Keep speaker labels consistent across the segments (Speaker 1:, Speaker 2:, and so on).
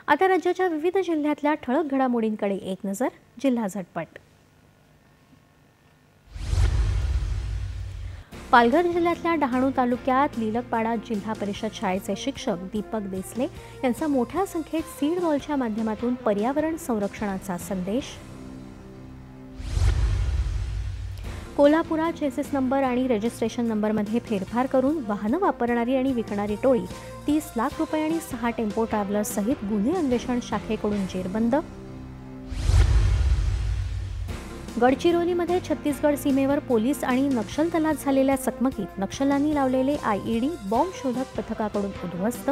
Speaker 1: आता राज्याच्या विविध जिल्ह्यातल्या ठळक घडामोडींकडे एक नजर. जिल्हा झटपट. पालघर जिल्ह्यातल्या डहाणू तालुक्यात लिलकपाडा जिल्हा परिषद शाळेचे शिक्षक दीपक देसले यांचा मोठ्या संख्येत सीड बॉलच्या माध्यमातून पर्यावरण संरक्षणाचा संदेश. कोल्हापुरात चेसिस नंबर आणि रजिस्ट्रेशन नंबरमध्ये फेरफार करून वाहनं वापरणारी आणि विकणारी टोळी 30 लाख रुपये आणि 6 टेम्पो ट्रॅव्हलर्स सहित गुन्हे अन्वेषण शाखेकडून जेरबंद. गडचिरोलीमध्ये छत्तीसगड सीमेवर पोलीस आणि नक्षल तलात झालेल्या चकमकीत नक्षलांनी लावलेले आयईडी बॉम्ब शोधक पथकाकडून उद्ध्वस्त.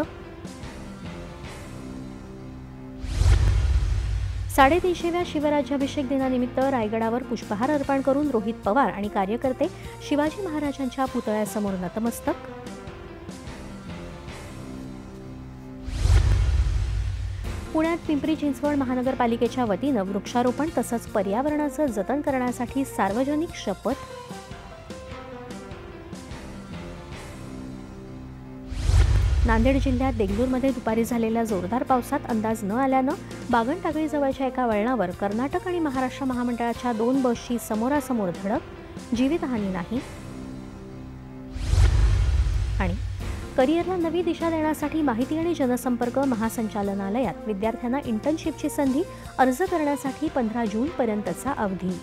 Speaker 1: 350व्या शिवराज्याभिषेक दिनानिमित्त रायगडावर पुष्पहार अर्पण करून रोहित पवार आणि कार्यकर्ते शिवाजी महाराजांच्या पुतळ्यासमोर नतमस्तक. पुण्यात पिंपरी चिंचवड महानगरपालिकेच्या वतीनं वृक्षारोपण तसंच पर्यावरणाचं जतन करण्यासाठी सार्वजनिक शपथ. नांदेड जिल्ह्यात देगलूरमध्ये दुपारी झालेल्या जोरदार पावसात अंदाज न आल्यानं बागनटाकळी जवळच्या एका वळणावर कर्नाटक आणि महाराष्ट्र महामंडळाच्या 2 बसची समोरासमोर धडक. जीवितहानी नाही. आणि करिअरला नवी दिशा देण्यासाठी माहिती आणि जनसंपर्क महासंचालनालयात विद्यार्थ्यांना इंटर्नशिपची संधी. अर्ज करण्यासाठी 15 जूनपर्यंतचा अवधी.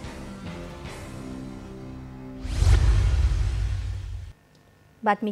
Speaker 1: बातमी